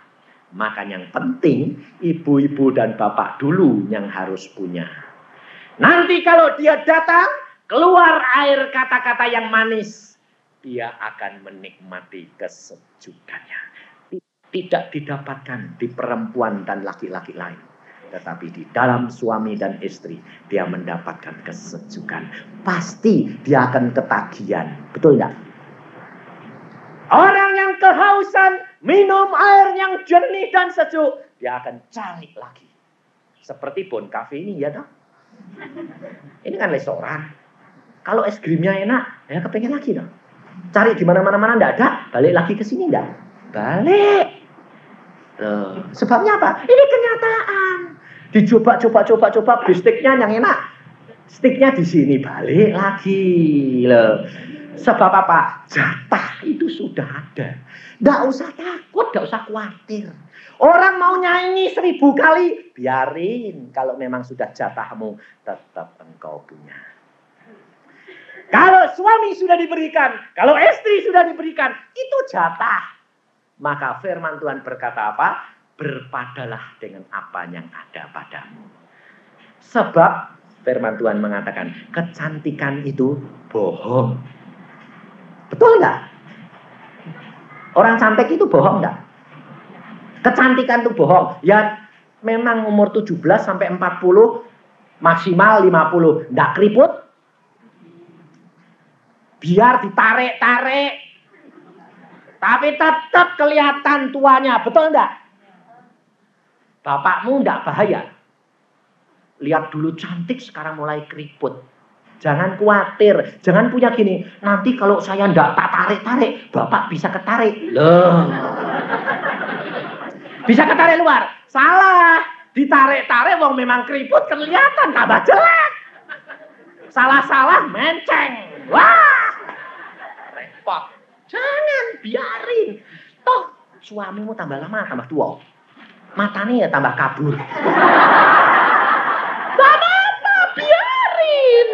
[SPEAKER 2] Maka yang penting, ibu-ibu dan bapak dulu yang harus punya. Nanti kalau dia datang, keluar air kata-kata yang manis, dia akan menikmati kesejukannya. Tidak didapatkan di perempuan dan laki-laki lain. Tetapi di dalam suami dan istri, dia mendapatkan kesejukan. Pasti dia akan ketagihan. Betul enggak? Orang yang kehausan minum air yang jernih dan sejuk, dia akan cari lagi. Seperti Bon Cafe ini ya dong. Ini kan restoran. Kalau es krimnya enak, ya kepengen lagi dong. Cari di mana-mana enggak ada, balik lagi ke sini enggak? Balik. Sebabnya apa? Ini kenyataan. Dicoba bistiknya yang enak. Stiknya di sini, balik lagi. Loh. Sebab apa? Jatah itu sudah ada. Enggak usah takut, enggak usah khawatir. Orang mau nyanyi 1000 kali, biarin. Kalau memang sudah jatahmu, tetap engkau punya. Kalau suami sudah diberikan, kalau istri sudah diberikan, itu jatah. Maka firman Tuhan berkata apa? Berpadalah dengan apa yang ada padamu. Sebab firman Tuhan mengatakan, kecantikan itu bohong. Betul enggak? Orang cantik itu bohong enggak? Kecantikan itu bohong. Ya memang umur 17 sampai 40, maksimal 50. Enggak keriput. Biar ditarik-tarik. Tapi tetap kelihatan tuanya. Betul enggak? Bapakmu enggak bahaya. Lihat dulu cantik, sekarang mulai keriput. Jangan khawatir. Jangan punya gini. Nanti kalau saya enggak tak tarik-tarik, bapak bisa ketarik. Loh. Bisa ketarik luar. Salah. Ditarik-tarik, wong memang keriput kelihatan. Tambah jelek. Salah-salah menceng. Wah. Repot. Jangan, biarin. Toh, suamimu tambah lama, tambah tua. Matanya ya tambah kabur. Gak apa-apa, biarin.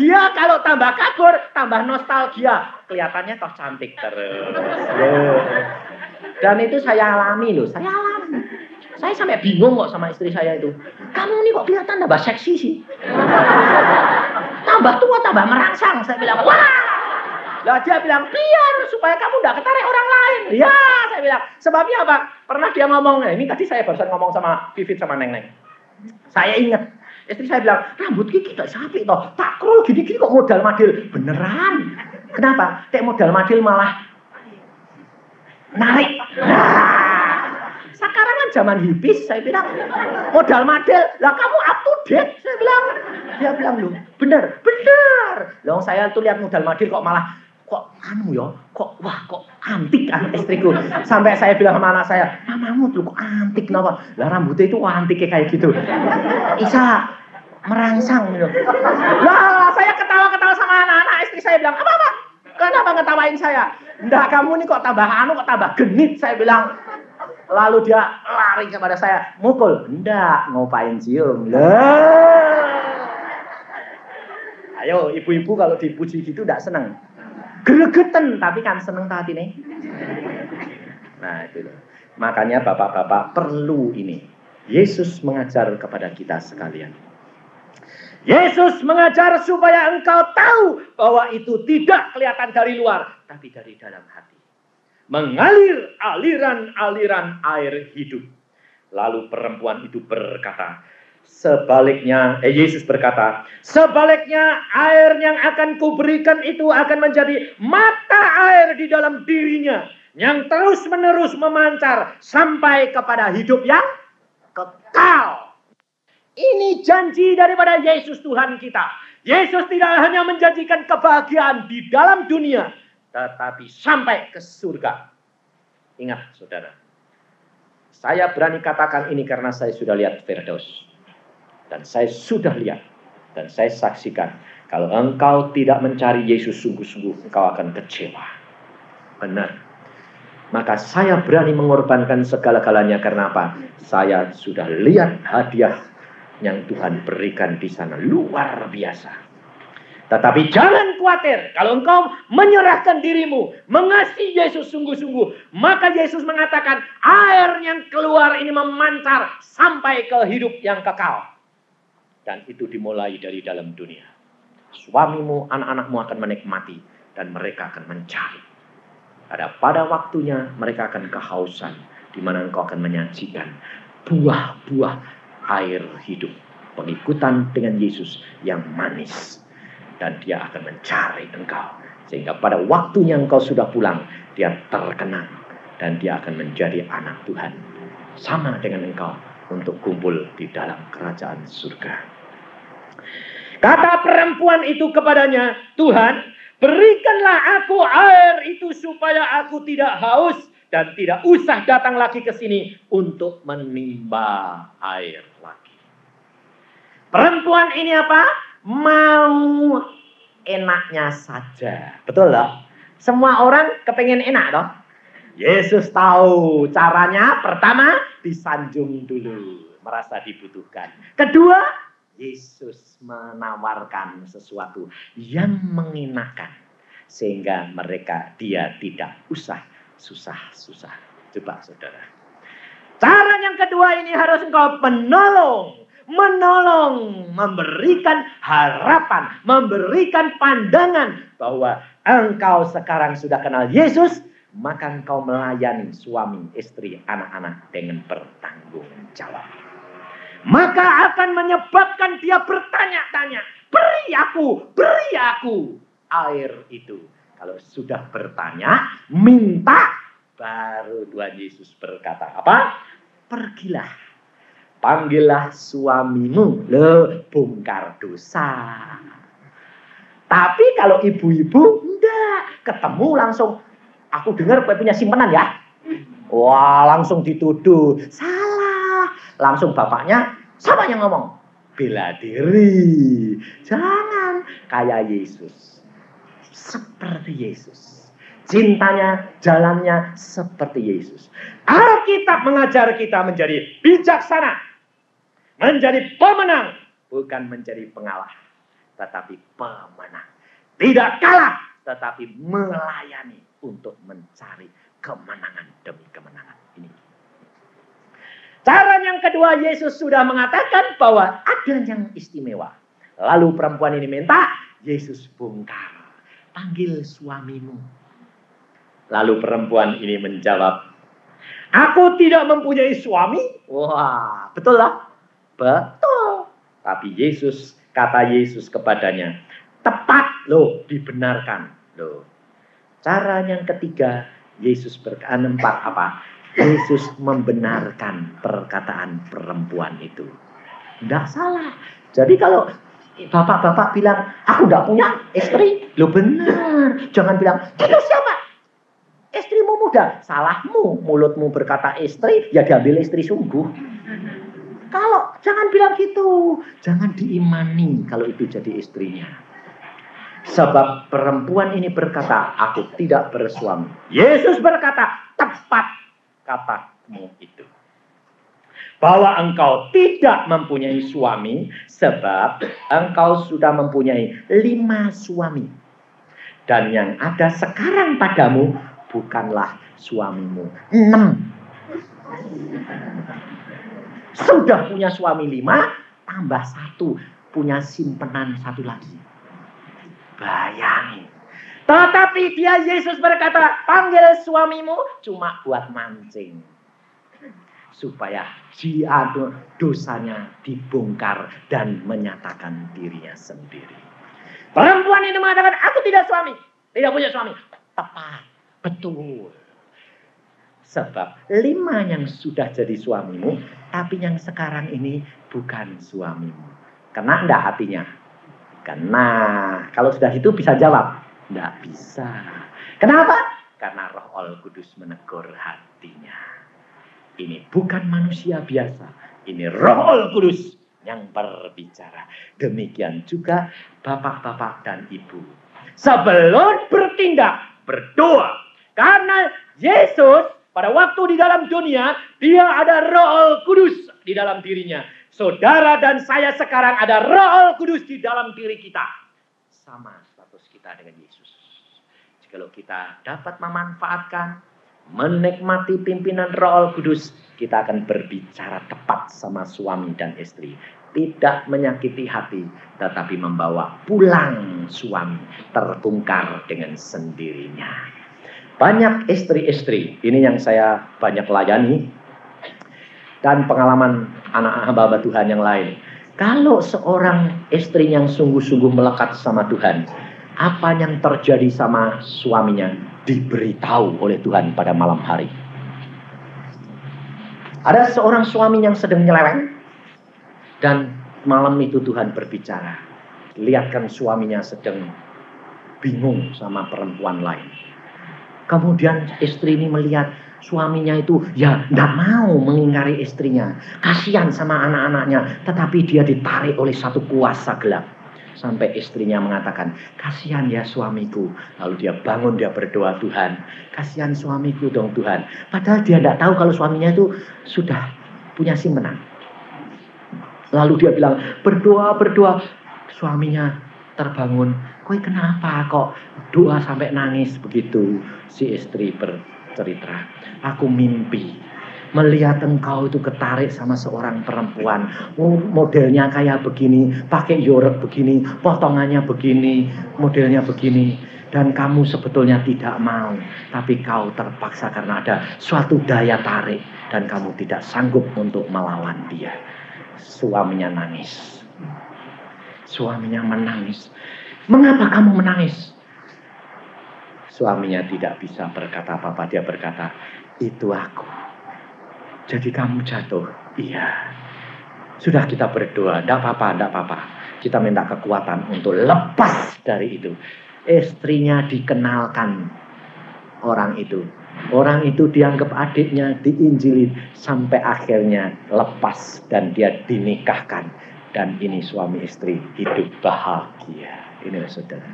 [SPEAKER 2] Dia kalau tambah kabur, tambah nostalgia. Kelihatannya toh cantik terus. Dan itu saya alami loh, saya alami. Saya sampai bingung kok sama istri saya itu. Kamu ini kok kelihatan tambah seksi sih. Tambah tua, tambah merangsang. Saya bilang, wah. Lah dia bilang, biar supaya kamu enggak ketarik orang lain. Ya, saya bilang. Sebabnya apa? Pernah dia ngomong, ini tadi saya barusan ngomong sama Vivit sama Neng-Neng. Saya ingat, istri saya bilang, rambut Kiki tak sampai toh. Tak krul gini-gini kok modal madil. Beneran. Kenapa? Tek modal madil malah narik. Nah, sekarang kan zaman hipis, saya bilang, modal madil. Lah kamu up to date, saya bilang. Dia bilang, loh, bener. Loh saya tuh lihat modal madil kok malah kok anu ya, kok antik anak istriku. Sampai saya bilang sama anak saya, mamamu tuh kok antik kenapa? Lah rambutnya itu antiknya kayak gitu. Isa merangsang gitu. Lah saya ketawa-ketawa sama anak-anak, istri saya bilang, apa? Kenapa ngetawain saya? Enggak, kamu nih kok tambah kok tambah genit, saya bilang. Lalu dia lari kepada saya, mukul. Enggak, ngopain cium. Lah. Ayo ibu-ibu kalau dipuji gitu enggak seneng. Gregeten, tapi kan seneng hati nih. Nah itu loh. Makanya bapak-bapak perlu ini. Yesus mengajar kepada kita sekalian. Yesus mengajar supaya engkau tahu bahwa itu tidak kelihatan dari luar, tapi dari dalam hati. Mengalir aliran-aliran air hidup. Lalu perempuan itu berkata, Yesus berkata, sebaliknya air yang akan kuberikan itu akan menjadi mata air di dalam dirinya, yang terus-menerus memancar sampai kepada hidup yang kekal. Ini janji daripada Yesus Tuhan kita. Yesus tidak hanya menjanjikan kebahagiaan di dalam dunia, tetapi sampai ke surga. Ingat saudara, saya berani katakan ini karena saya sudah lihat Firdaus. Dan saya sudah lihat, dan saya saksikan, kalau engkau tidak mencari Yesus sungguh-sungguh, engkau akan kecewa. Benar. Maka saya berani mengorbankan segala-galanya karena apa? Saya sudah lihat hadiah yang Tuhan berikan di sana. Luar biasa. Tetapi jangan khawatir, kalau engkau menyerahkan dirimu, mengasihi Yesus sungguh-sungguh, maka Yesus mengatakan, air yang keluar ini memancar sampai ke hidup yang kekal. Dan itu dimulai dari dalam dunia. Suamimu, anak-anakmu akan menikmati. Dan mereka akan mencari. Pada waktunya mereka akan kehausan. Di mana engkau akan menyajikan buah-buah air hidup. Pengikutan dengan Yesus yang manis. Dan dia akan mencari engkau. Sehingga pada waktunya engkau sudah pulang. Dia terkenang.
[SPEAKER 1] dan dia akan menjadi anak Tuhan. Sama dengan engkau untuk kumpul di dalam kerajaan surga. Kata perempuan itu kepadanya, Tuhan, berikanlah aku air itu supaya aku tidak haus dan tidak usah datang lagi ke sini untuk menimba air lagi. Perempuan ini apa? Mau enaknya saja. Betul loh? Semua orang kepengen enak loh. Yesus tahu caranya. Pertama, disanjung dulu. Merasa dibutuhkan. Kedua, Yesus menawarkan sesuatu yang mengenakan. Sehingga dia tidak usah susah-susah. Coba saudara. Cara yang kedua ini harus engkau menolong, memberikan harapan, memberikan pandangan bahwa engkau sekarang sudah kenal Yesus, maka engkau melayani suami, istri, anak-anak dengan bertanggung jawab. Maka akan menyebabkan dia bertanya-tanya, beri aku air itu. Kalau sudah bertanya, minta, baru Tuhan Yesus berkata apa? Pergilah, panggillah suamimu, bongkar dosa. Tapi kalau ibu-ibu, enggak, ketemu langsung, aku dengar punya simpanan ya. Wah, langsung dituduh, salah. Langsung bapaknya, siapa yang ngomong? Bela diri. Jangan kayak Yesus. Seperti Yesus. Cintanya, jalannya seperti Yesus. Alkitab mengajar kita menjadi bijaksana. Menjadi pemenang. Bukan menjadi pengalah. Tetapi pemenang. Tidak kalah. Tetapi melayani untuk mencari kemenangan demi kemenangan. Ini. Cara yang kedua, Yesus sudah mengatakan bahwa ada yang istimewa. Lalu perempuan ini minta, Yesus bongkar. Panggil suamimu. Lalu perempuan ini menjawab, aku tidak mempunyai suami. Wah, betul lah. Betul. Tapi kata Yesus kepadanya, tepat loh, dibenarkan loh. Cara yang ketiga, Yesus berkata apa? Yesus membenarkan perkataan perempuan itu. Tidak salah. Jadi kalau bapak-bapak bilang, aku tidak punya istri, lo benar. Jangan bilang, itu siapa? Istrimu muda. Salahmu, mulutmu berkata istri, ya diambil istri sungguh. Kalau jangan bilang gitu, jangan diimani kalau itu jadi istrinya. Sebab perempuan ini berkata, aku tidak bersuami. Yesus berkata, tepat katamu itu. Bahwa engkau tidak mempunyai suami, sebab engkau sudah mempunyai 5 suami. Dan yang ada sekarang padamu, bukanlah suamimu. 6. Sudah punya suami 5, tambah 1. Punya simpenan 1 lagi. Bayangin. Tetapi dia Yesus berkata, panggil suamimu cuma buat mancing. Supaya dia dosanya dibongkar dan menyatakan dirinya sendiri. Perempuan ini mengatakan, aku tidak punya suami. Tepat, betul. Sebab 5 yang sudah jadi suamimu, tapi yang sekarang ini bukan suamimu. Kena enggak hatinya? Kena. Kalau sudah itu bisa jawab. Enggak bisa. Kenapa? Karena Roh Kudus menegur hatinya. Ini bukan manusia biasa. Ini Roh Kudus yang berbicara. Demikian juga bapak-bapak dan ibu. Sebelum bertindak, berdoa. Karena Yesus pada waktu di dalam dunia, dia ada Roh Kudus di dalam dirinya. Saudara dan saya sekarang ada Roh Kudus di dalam diri kita. Sama status kita dengan Yesus. Kalau kita dapat memanfaatkan, menikmati pimpinan Roh Kudus, kita akan berbicara tepat sama suami dan istri. Tidak menyakiti hati, tetapi membawa pulang suami terbongkar dengan sendirinya. Banyak istri-istri, ini yang saya banyak layani, dan pengalaman anak-anak hamba Tuhan yang lain. Kalau seorang istri yang sungguh-sungguh melekat sama Tuhan, apa yang terjadi sama suaminya diberitahu oleh Tuhan pada malam hari.
[SPEAKER 2] Ada seorang suami yang sedang nyeleweng. Dan malam itu Tuhan berbicara. Lihatkan suaminya sedang bingung sama perempuan lain. Kemudian istri ini melihat suaminya itu ya tidak mau mengingkari istrinya. Kasihan sama anak-anaknya. Tetapi dia ditarik oleh satu kuasa gelap. Sampai istrinya mengatakan, kasihan ya suamiku. Lalu dia bangun, dia berdoa, Tuhan, kasihan suamiku dong Tuhan. Padahal dia tidak tahu kalau suaminya itu sudah punya simpenan. Lalu dia bilang, berdoa. Suaminya terbangun. Kok kenapa kok doa sampai nangis begitu? Si istri bercerita, aku mimpi melihat engkau itu ketarik sama seorang perempuan. Oh, modelnya kayak begini, pakai yorek begini, potongannya begini, modelnya begini. Dan kamu sebetulnya tidak mau, tapi kau terpaksa karena ada suatu daya tarik dan kamu tidak sanggup untuk melawan dia. Suaminya nangis. Suaminya menangis. Mengapa kamu menangis? Suaminya tidak bisa berkata apa-apa. Dia berkata, itu aku. Jadi kamu jatuh? Iya. Sudah kita berdoa, tidak apa-apa. Kita minta kekuatan untuk lepas dari itu. Istrinya dikenalkan orang itu. Orang itu dianggap adiknya, diinjili sampai akhirnya lepas dan dia dinikahkan. Dan ini suami istri hidup bahagia. Ini saudara.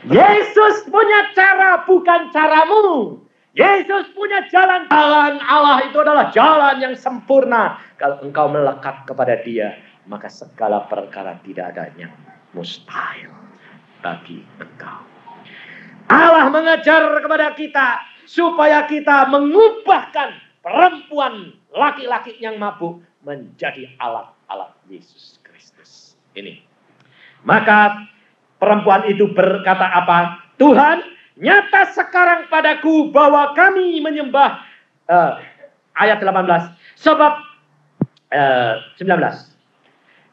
[SPEAKER 2] Yesus punya cara bukan caramu. Yesus punya jalan. Jalan Allah itu adalah jalan yang sempurna. Kalau engkau melekat kepada dia, maka segala perkara tidak ada yang mustahil bagi engkau. Allah mengajar kepada kita supaya kita mengubahkan perempuan laki-laki yang mabuk menjadi alat-alat Yesus Kristus. Ini. Maka perempuan itu berkata apa? Tuhan, nyata sekarang padaku bahwa kami menyembah ayat 18. Sebab 19.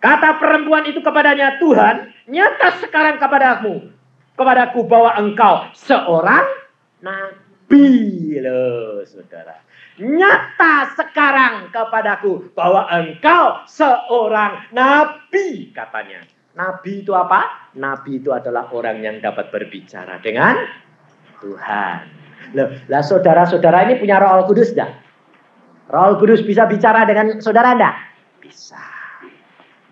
[SPEAKER 2] Kata perempuan itu kepadanya, Tuhan, nyata sekarang kepadaku bahwa engkau seorang nabi. Loh, saudara. Nyata sekarang kepadaku bahwa engkau seorang nabi, katanya. Nabi itu apa? Nabi itu adalah orang yang dapat berbicara dengan Tuhan. Lah saudara-saudara ini punya Roh Kudus enggak? Roh Kudus bisa bicara dengan saudara enggak? Bisa.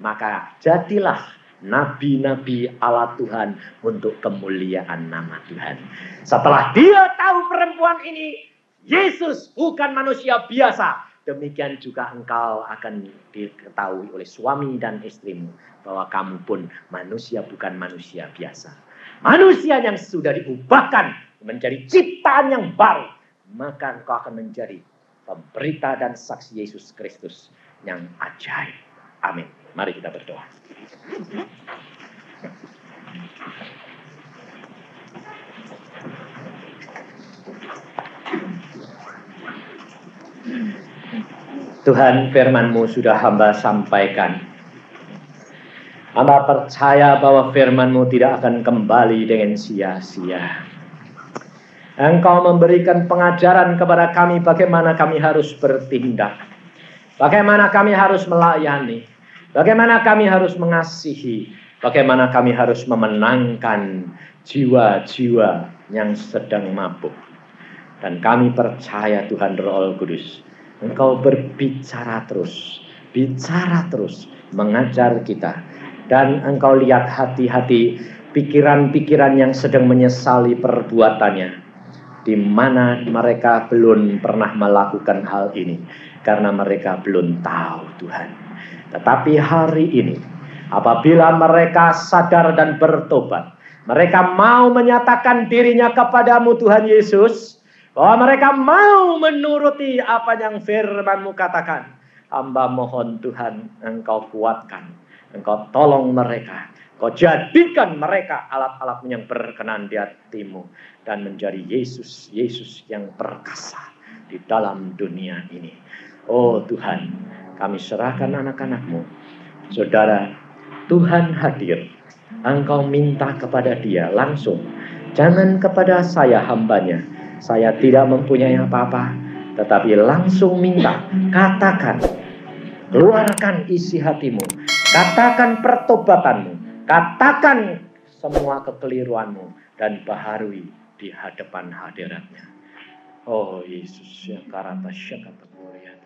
[SPEAKER 2] Maka jadilah nabi-nabi Allah Tuhan untuk kemuliaan nama Tuhan. Setelah dia tahu perempuan ini Yesus bukan manusia biasa, demikian juga engkau akan diketahui oleh suami dan istrimu bahwa kamu pun manusia bukan manusia biasa. Manusia yang sudah diubahkan menjadi ciptaan yang baru. Maka engkau akan menjadi pemberita dan saksi Yesus Kristus yang ajaib. Amin. Mari kita berdoa. Tuhan, firman-Mu sudah hamba sampaikan. Hamba percaya bahwa firman-Mu tidak akan kembali dengan sia-sia. Engkau memberikan pengajaran kepada kami bagaimana kami harus bertindak. Bagaimana kami harus melayani. Bagaimana kami harus mengasihi. Bagaimana kami harus memenangkan jiwa-jiwa yang sedang mabuk. Dan kami percaya Tuhan Roh Kudus, Engkau berbicara terus. Bicara terus. Mengajar kita. Dan Engkau lihat hati-hati, pikiran-pikiran yang sedang menyesali perbuatannya, di mana mereka belum pernah melakukan hal ini, karena mereka belum tahu Tuhan. Tetapi hari ini, apabila mereka sadar dan bertobat, mereka mau menyatakan dirinya kepadamu Tuhan Yesus, bahwa mereka mau menuruti apa yang firman-Mu katakan. Hamba mohon Tuhan, Engkau kuatkan. Engkau tolong mereka. Kau jadikan mereka alat-alat yang berkenan di hati-Mu. Dan menjadi Yesus yang perkasa di dalam dunia ini. Oh Tuhan, kami serahkan anak-anak-Mu. Saudara, Tuhan hadir. Engkau minta kepada dia langsung. Jangan kepada saya hambanya. Saya tidak mempunyai apa-apa.
[SPEAKER 1] tetapi langsung minta, katakan, keluarkan isi hatimu, katakan pertobatanmu, katakan semua kekeliruanmu, dan baharui di hadapan hadiratnya. Oh Yesus, ya karata syakata gloria.